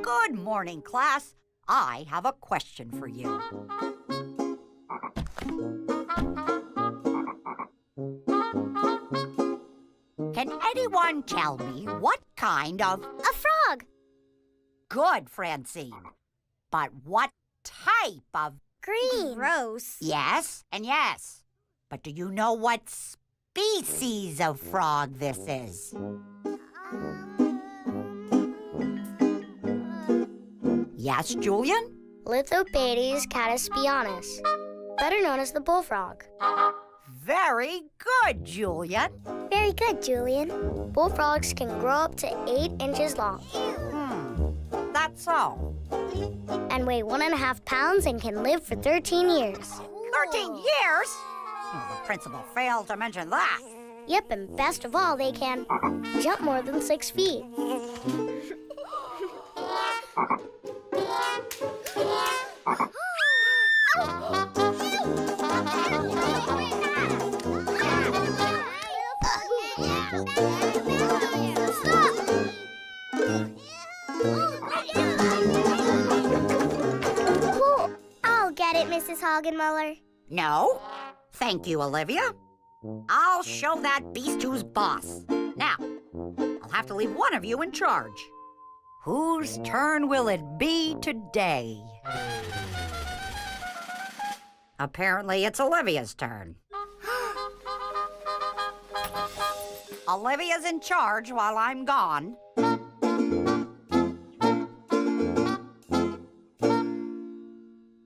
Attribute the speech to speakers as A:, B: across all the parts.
A: Good morning, class. I have a question for you. Can anyone tell me what kind of...
B: A frog.
A: Good, Francine. But what type of...
B: Green. Gross.
A: Yes and yes. But do you know what species of frog this is? Yes, Julian?
B: Lithobates cataspianus, better known as the bullfrog.
A: Very good, Julian.
B: Very good, Julian. Bullfrogs can grow up to 8 inches long.
A: That's so.
B: And weigh 1.5 pounds and can live for 13 years.
A: 13 years? Well, the principal failed to mention that.
B: Yep, and best of all, they can jump more than 6 feet. I'll get it, Mrs. Hogenmuller.
A: No. Thank you, Olivia. I'll show that beast who's boss. Now, I'll have to leave one of you in charge. Whose turn will it be today? Apparently, it's Olivia's turn. Olivia's in charge while I'm gone.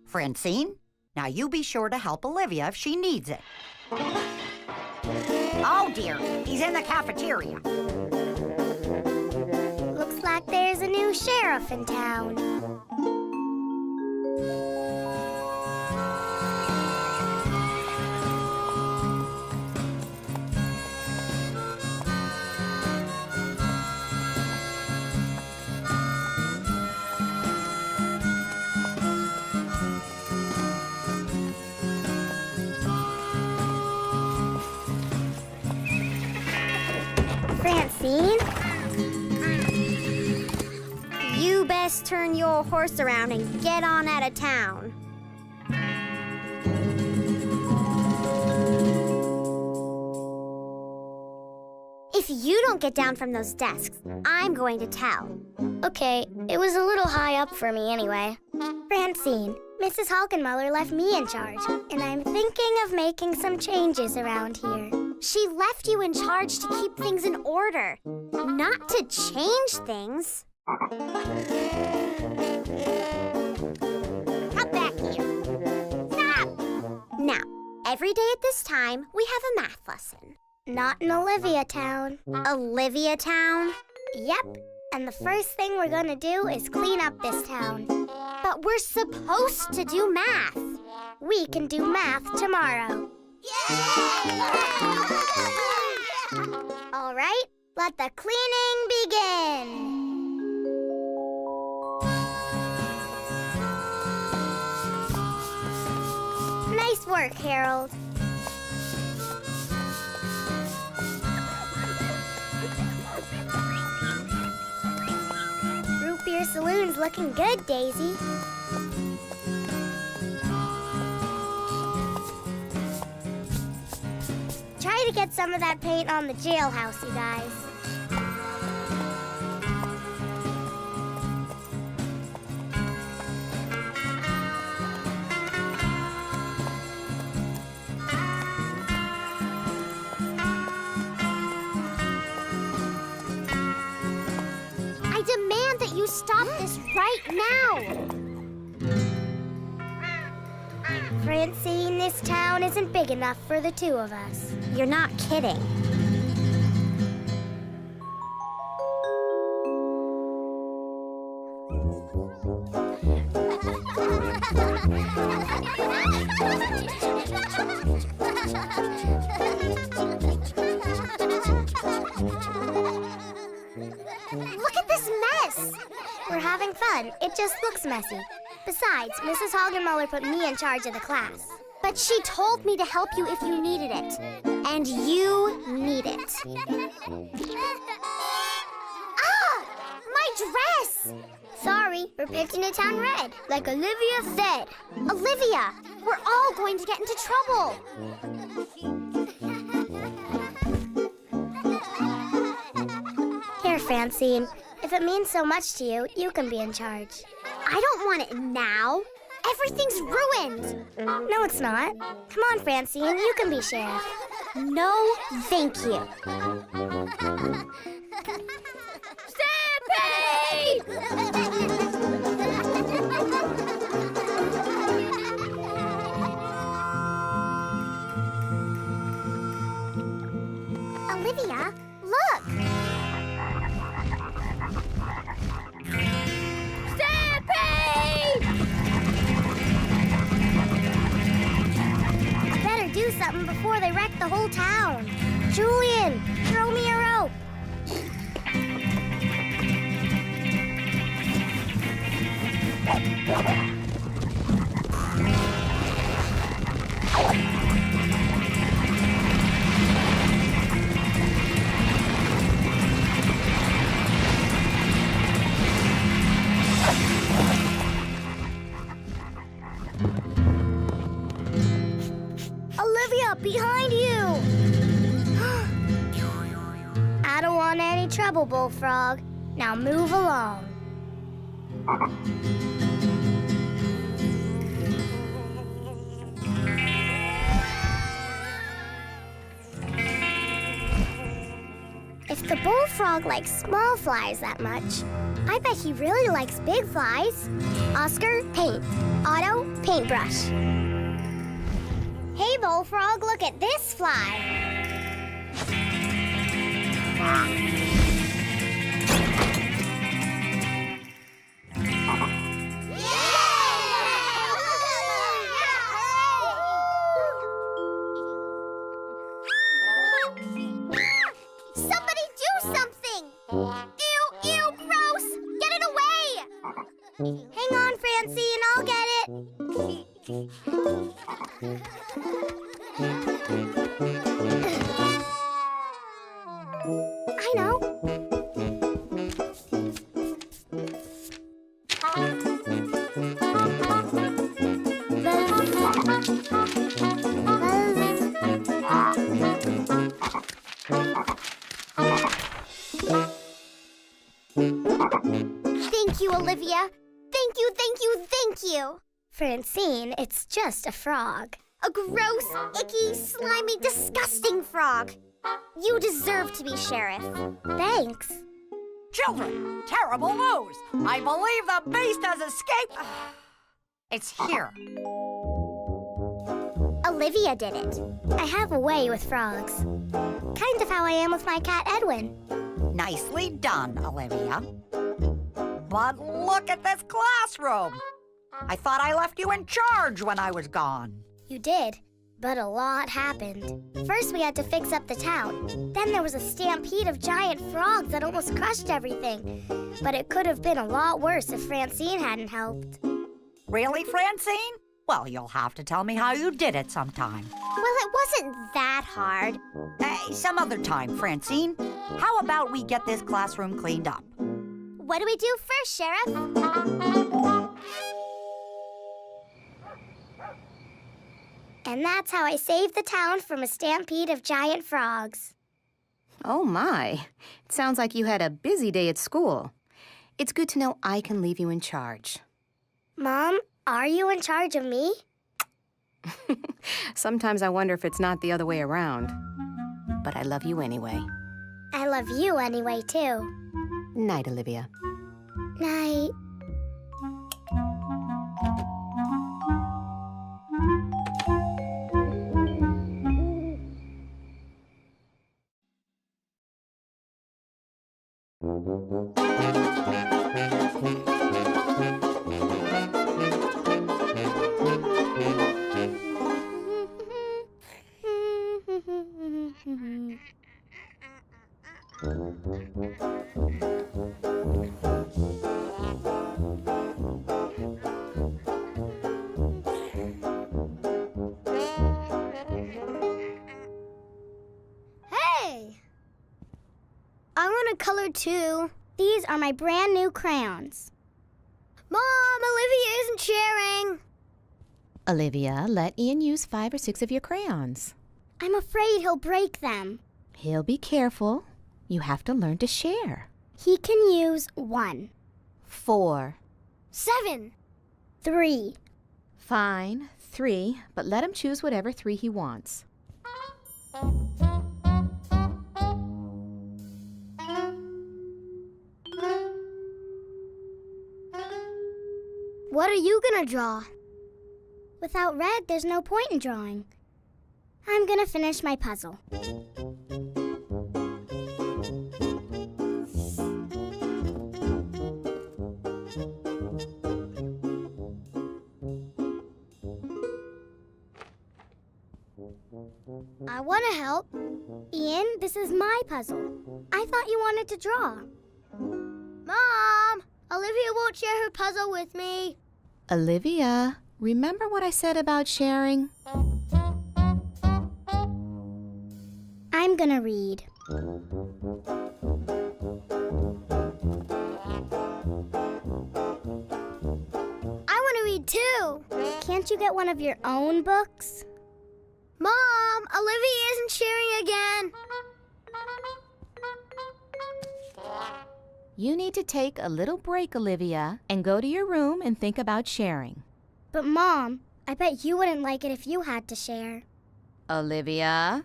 A: Francine, now you be sure to help Olivia if she needs it. Oh dear, he's in the cafeteria.
B: Looks like there's a new sheriff in town. Francine? You best turn your horse around and get on out of town. If you don't get down from those desks, I'm going to tell. Okay, it was a little high up for me anyway. Francine, Mrs. Hogenmuller left me in charge, and I'm thinking of making some changes around here. She left you in charge to keep things in order, not to change things. Come back here. Stop! Now, every day at this time, we have a math lesson. Not in Olivia Town. Olivia Town? Yep, and the first thing we're gonna do is clean up this town. But we're supposed to do math. We can do math tomorrow. All right, let the cleaning begin. Nice work, Harold. Root beer saloon's looking good, Daisy. Try to get some of that paint on the jailhouse, you guys. I demand that you stop this right now. Francine, this town isn't big enough for the two of us. You're not kidding. Look at this mess. We're having fun. It just looks messy. Besides, Mrs. Hogenmuller put me in charge of the class. But she told me to help you if you needed it. And you need it. Ah! My dress! Sorry, we're painting the town red, like Olivia said. Olivia, we're all going to get into trouble. Here, Francine. If it means so much to you, you can be in charge. I don't want it now. Everything's ruined. No, it's not. Come on, Francine, you can be sheriff. No, thank you. Stampede! Olivia, look! Stampede! Better do something before they wreck the whole town. Julian, throw me a rope. Olivia, behind you! I don't want any trouble, Bullfrog. Now move along. If the Bullfrog likes small flies that much, I bet he really likes big flies. Oscar, paint. Otto, paintbrush. Hey, Bullfrog, look at this fly. Somebody do something! Ew, ew, gross! Get it away! Hang on, Francine, I'll get it. I know. Thank you, Olivia. Thank you, thank you, thank you. Francine, it's just a frog. A gross, icky, slimy, disgusting frog. You deserve to be sheriff. Thanks.
A: Children, terrible news. I believe the beast has escaped. It's here.
B: Olivia did it. I have a way with frogs. Kind of how I am with my cat, Edwin.
A: Nicely done, Olivia. But look at this classroom. I thought I left you in charge when I was gone.
B: You did, but a lot happened. First, we had to fix up the town. Then there was a stampede of giant frogs that almost crushed everything. But it could have been a lot worse if Francine hadn't helped.
A: Really, Francine? Well, you'll have to tell me how you did it sometime.
B: Well, it wasn't that hard.
A: Hey, some other time, Francine. How about we get this classroom cleaned up?
B: What do we do first, Sheriff? And that's how I saved the town from a stampede of giant frogs.
C: Oh, my. It sounds like you had a busy day at school. It's good to know I can leave you in charge.
B: Mom, are you in charge of me?
C: Sometimes I wonder if it's not the other way around. But I love you anyway.
B: I love you anyway, too.
C: Night, Olivia.
B: Night. I want to color too. These are my brand new crayons. Mom, Olivia isn't sharing.
D: Olivia, let Ian use 5 or 6 of your crayons.
B: I'm afraid he'll break them.
D: He'll be careful. You have to learn to share.
B: He can use 1.
D: 4.
B: 7. 3.
D: Fine, 3, but let him choose whatever 3 he wants.
B: What are you gonna draw? Without red, there's no point in drawing. I'm gonna finish my puzzle. I want to help. Ian, this is my puzzle. I thought you wanted to draw. Mom! Olivia won't share her puzzle with me.
D: Olivia, remember what I said about sharing?
B: I'm gonna read. I want to read too. Can't you get one of your own books? Mom, Olivia isn't sharing again.
D: You need to take a little break, Olivia, and go to your room and think about sharing.
B: But Mom, I bet you wouldn't like it if you had to share.
D: Olivia?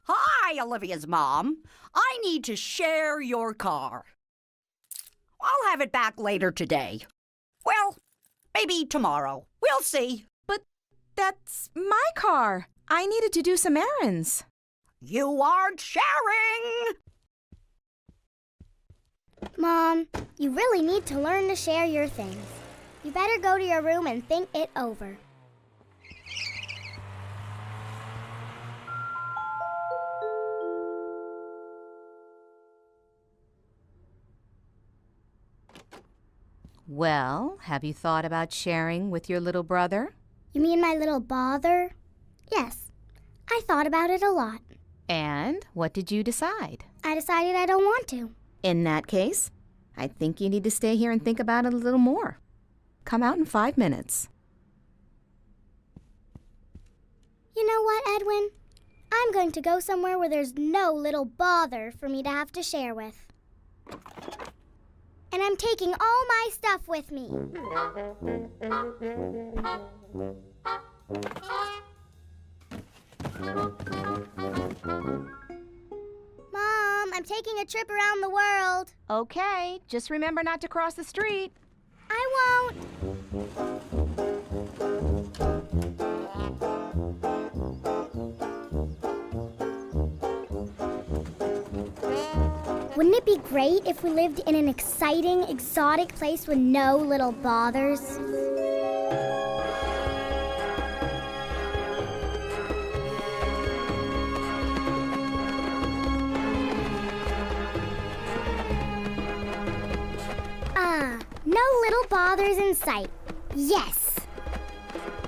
A: Hi, Olivia's mom. I need to share your car. I'll have it back later today. Well, maybe tomorrow. We'll see.
C: But that's my car. I needed to do some errands.
A: You aren't sharing!
B: Mom, you really need to learn to share your things. You better go to your room and think it over.
D: Well, have you thought about sharing with your little brother?
B: You mean my little bother? Yes, I thought about it a lot.
D: And what did you decide?
B: I decided I don't want to.
D: In that case, I think you need to stay here and think about it a little more. Come out in 5 minutes.
B: You know what, Edwin? I'm going to go somewhere where there's no little bother for me to have to share with. And I'm taking all my stuff with me. Mom, I'm taking a trip around the world.
D: Okay, just remember not to cross the street.
B: I won't. Wouldn't it be great if we lived in an exciting, exotic place with no little bothers? No little bothers in sight. Yes!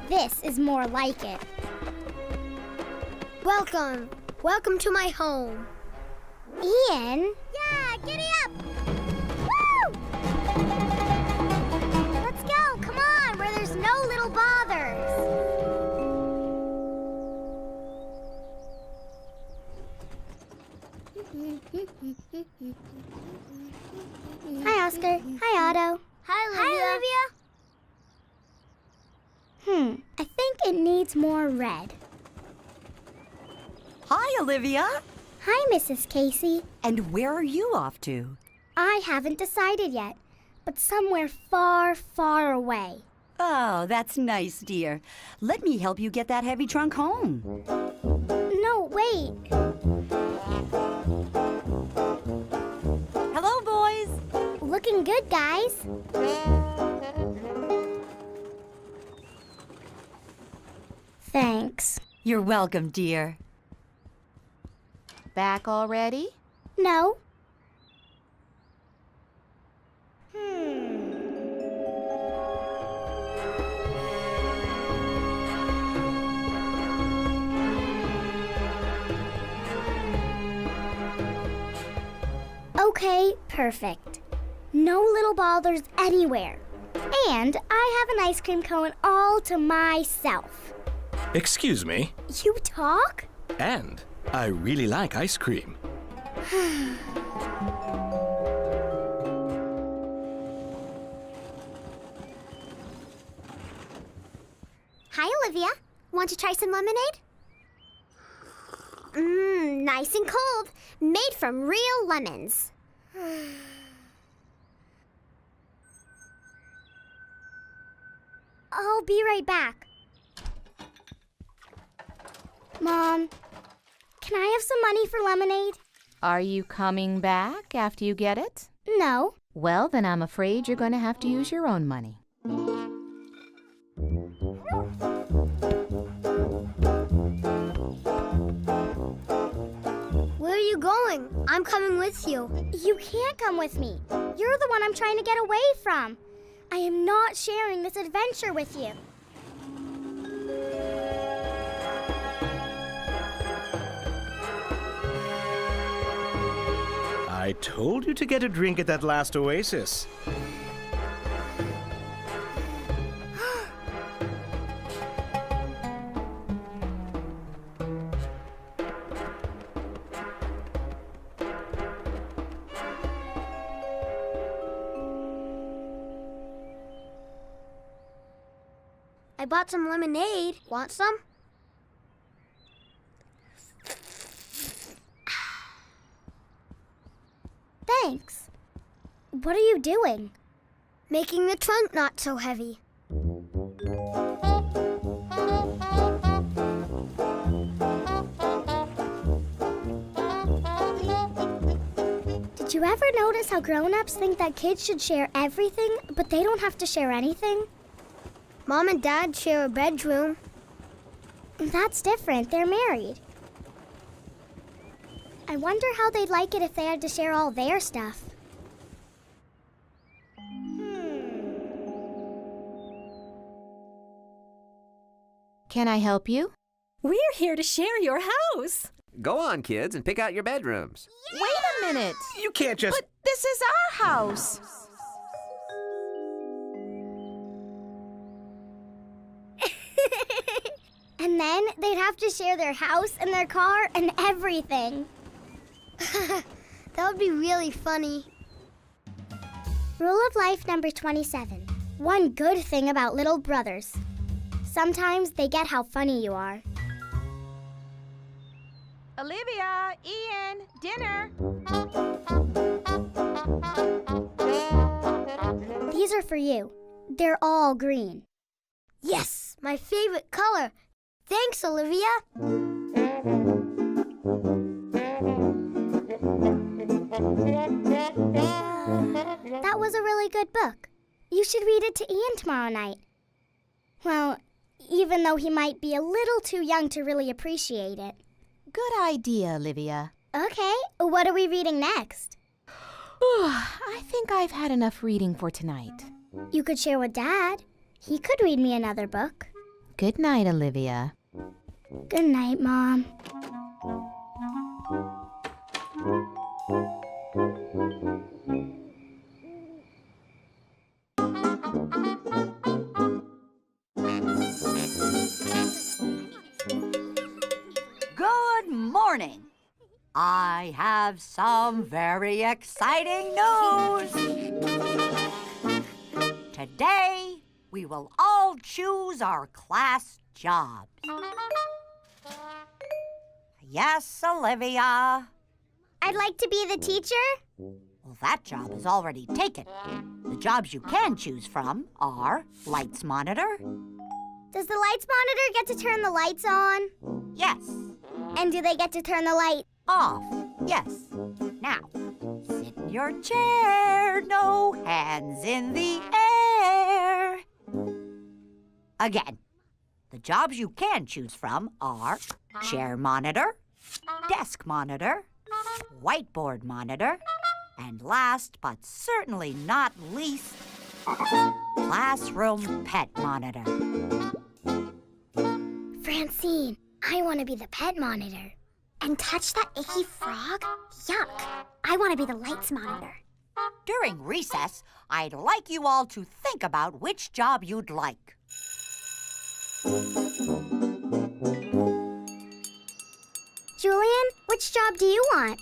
B: This is more like it. Welcome. Welcome to my home. Ian? Yeah, giddy up! Woo! Let's go, come on, where there's no little bothers. Hi, Oscar. Hi, Otto. Hi, Olivia. I think it needs more red.
A: Hi, Olivia.
B: Hi, Mrs. Casey.
A: And where are you off to?
B: I haven't decided yet, but somewhere far, far away.
A: Oh, that's nice, dear. Let me help you get that heavy trunk home.
B: No, wait.
A: Hello, boys.
B: Looking good, guys. Thanks.
A: You're welcome, dear.
D: Back already?
B: No. Okay, perfect. No little bothers anywhere. And I have an ice cream cone all to myself.
E: Excuse me?
B: You talk?
E: And I really like ice cream.
B: Hi, Olivia. Want to try some lemonade? Nice and cold. Made from real lemons. I'll be right back. Mom, can I have some money for lemonade?
D: Are you coming back after you get it?
B: No.
D: Well, then I'm afraid you're going to have to use your own money.
B: Where are you going? I'm coming with you. You can't come with me. You're the one I'm trying to get away from. I am not sharing this adventure with you.
E: I told you to get a drink at that last oasis.
B: I bought some lemonade. Want some? Thanks. What are you doing? Making the trunk not so heavy. Did you ever notice how grown-ups think that kids should share everything, but they don't have to share anything? Mom and Dad share a bedroom. That's different. They're married. I wonder how they'd like it if they had to share all their stuff.
D: Can I help you?
F: We're here to share your house.
G: Go on, kids, and pick out your bedrooms.
D: Wait a minute.
E: You can't just...
D: But this is our house.
B: And then they'd have to share their house and their car and everything. That would be really funny. Rule of life number 27. One good thing about little brothers. Sometimes they get how funny you are.
D: Olivia, Ian, dinner.
B: These are for you. They're all green. Yes, my favorite color. Thanks, Olivia. That was a really good book. You should read it to Ian tomorrow night. Well, even though he might be a little too young to really appreciate it.
D: Good idea, Olivia.
B: Okay, what are we reading next?
D: I think I've had enough reading for tonight.
B: You could share with Dad. He could read me another book.
D: Good night, Olivia.
B: Good night, Mom.
A: Good morning. I have some very exciting news. Today, we will all choose our class jobs. Yes, Olivia.
B: I'd like to be the teacher.
A: Well, that job is already taken. The jobs you can choose from are lights monitor.
B: Does the lights monitor get to turn the lights on?
A: Yes.
B: And do they get to turn the light
A: Off. Yes. Now, sit in your chair. No hands in the air. Again, the jobs you can choose from are chair monitor, desk monitor, whiteboard monitor, and last but certainly not least, classroom pet monitor.
B: Francine, I want to be the pet monitor. And touch that icky frog? Yuck. I want to be the lights monitor.
A: During recess, I'd like you all to think about which job you'd like.
B: Julian, which job do you want?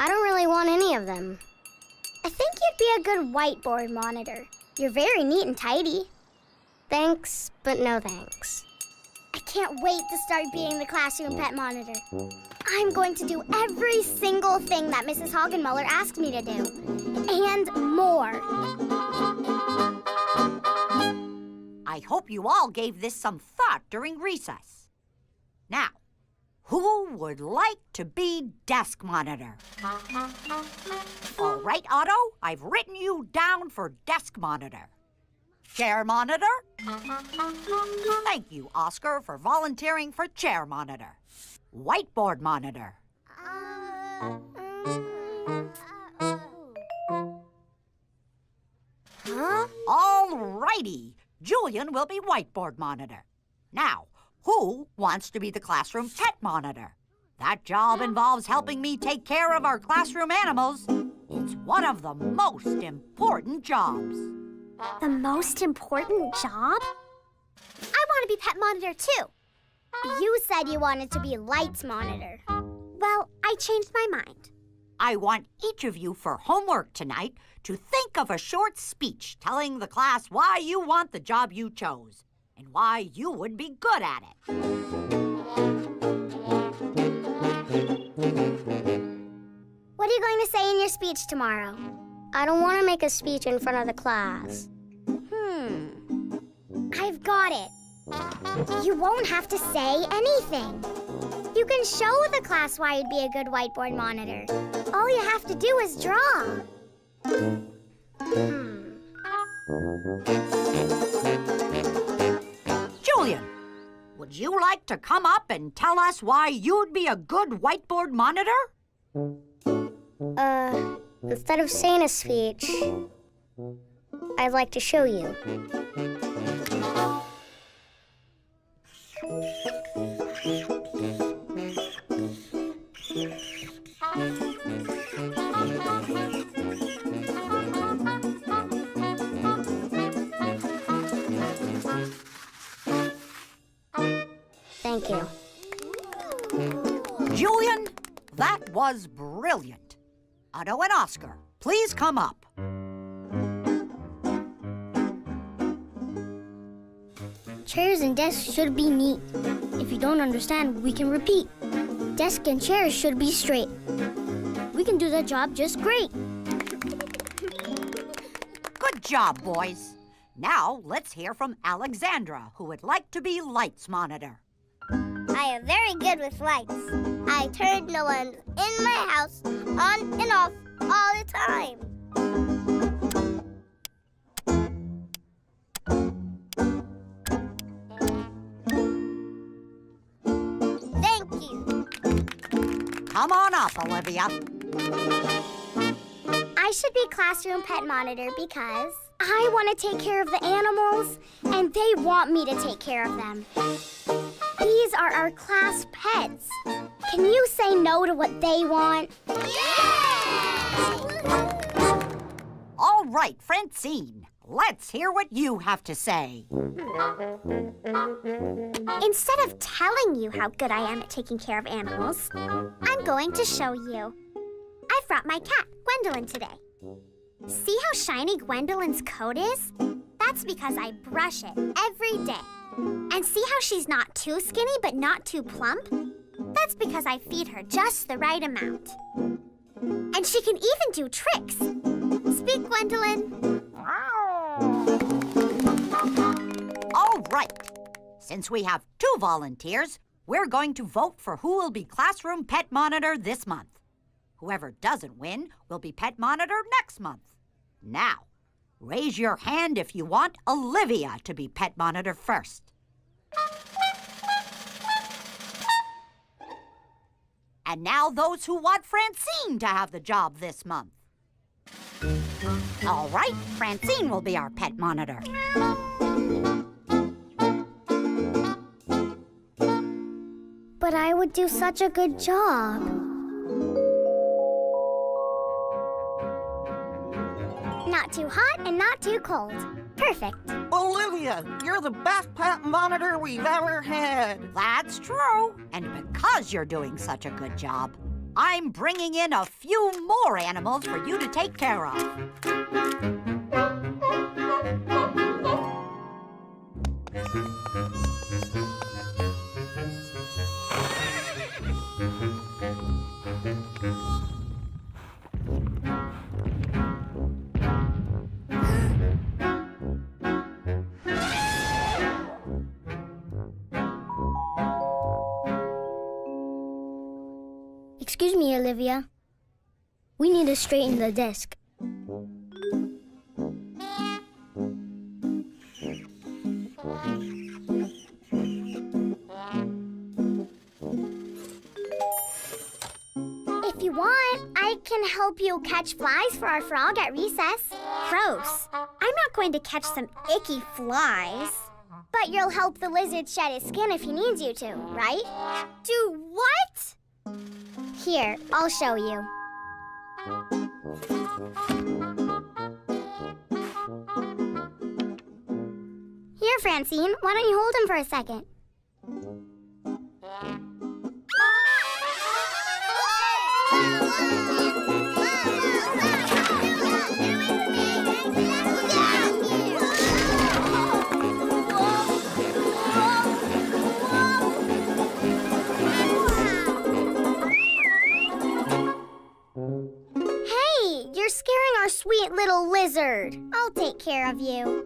B: I don't really want any of them. I think you'd be a good whiteboard monitor. You're very neat and tidy. Thanks, but no thanks. I can't wait to start being the classroom pet monitor. I'm going to do every single thing that Mrs. Hogenmuller asked me to do. And more.
A: I hope you all gave this some thought during recess. Now, who would like to be desk monitor? All right, Otto, I've written you down for desk monitor. Chair monitor? Thank you, Oscar, for volunteering for chair monitor. Whiteboard monitor.
B: Huh?
A: All righty. Julian will be whiteboard monitor. Now, who wants to be the classroom pet monitor? That job involves helping me take care of our classroom animals. It's one of the most important jobs.
B: The most important job? I want to be pet monitor too. You said you wanted to be lights monitor. Well, I changed my mind.
A: I want each of you for homework tonight to think of a short speech telling the class why you want the job you chose and why you would be good at it.
B: What are you going to say in your speech tomorrow? I don't want to make a speech in front of the class. I've got it. You won't have to say anything. You can show the class why you'd be a good whiteboard monitor. All you have to do is draw.
A: Julian, would you like to come up and tell us why you'd be a good whiteboard monitor?
B: Instead of saying a speech, I'd like to show you. Thank you.
A: Julian, that was brilliant. Otto and Oscar, please come up.
B: Chairs and desks should be neat. If you don't understand, we can repeat. Desk and chairs should be straight. We can do that job just great.
A: Good job, boys. Now, let's hear from Alexandra, who would like to be lights monitor.
B: I am very good with lights. I turn the ones in my house on and off all the time. Thank you.
A: Come on up, Olivia.
B: I should be classroom pet monitor because I want to take care of the animals and they want me to take care of them. These are our class pets. Can you say no to what they want? Yes!
A: All right, Francine, let's hear what you have to say.
B: Instead of telling you how good I am at taking care of animals, I'm going to show you. I brought my cat, Gwendolyn, today. See how shiny Gwendolyn's coat is? That's because I brush it every day. And see how she's not too skinny but not too plump? That's because I feed her just the right amount. And she can even do tricks. Speak, Gwendolyn.
A: All right. Since we have 2 volunteers, we're going to vote for who will be classroom pet monitor this month. Whoever doesn't win will be pet monitor next month. Now, raise your hand if you want Olivia to be pet monitor first. And now those who want Francine to have the job this month. All right, Francine will be our pet monitor.
B: But I would do such a good job. Not too hot and not too cold. Perfect.
H: Olivia, you're the best pet monitor we've ever had.
A: That's true. And because you're doing such a good job, I'm bringing in a few more animals for you to take care of.
B: Excuse me, Olivia. We need to straighten the desk. If you want, I can help you catch flies for our frog at recess. Gross. I'm not going to catch some icky flies. But you'll help the lizard shed his skin if he needs you to, right? Do what? Here, I'll show you. Here, Francine, why don't you hold him for a second? You're scaring our sweet little lizard. I'll take care of you.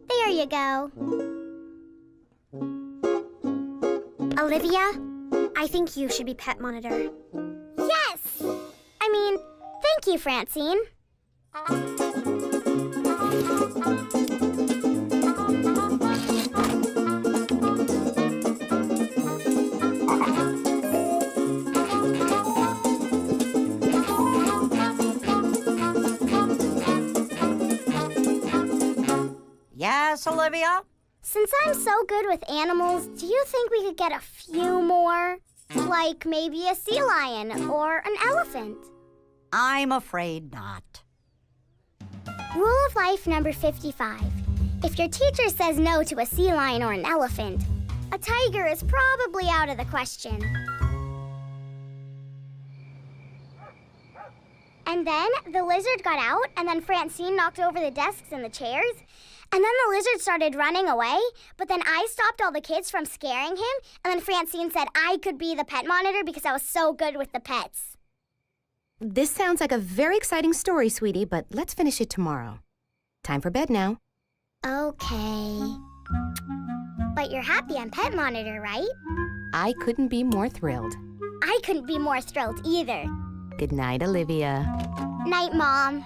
B: There you go. Olivia, I think you should be pet monitor. Yes! I mean, thank you, Francine.
A: Yes, Olivia?
B: Since I'm so good with animals, do you think we could get a few more? Like maybe a sea lion or an elephant?
A: I'm afraid not.
B: Rule of life number 55. If your teacher says no to a sea lion or an elephant, a tiger is probably out of the question. And then the lizard got out, and then Francine knocked over the desks and the chairs. And then the lizard started running away, but then I stopped all the kids from scaring him, and then Francine said I could be the pet monitor because I was so good with the pets.
C: This sounds like a very exciting story, sweetie, but let's finish it tomorrow. Time for bed now.
B: Okay. But you're happy I'm pet monitor, right?
C: I couldn't be more thrilled.
B: I couldn't be more thrilled either.
C: Good night, Olivia.
B: Night, Mom.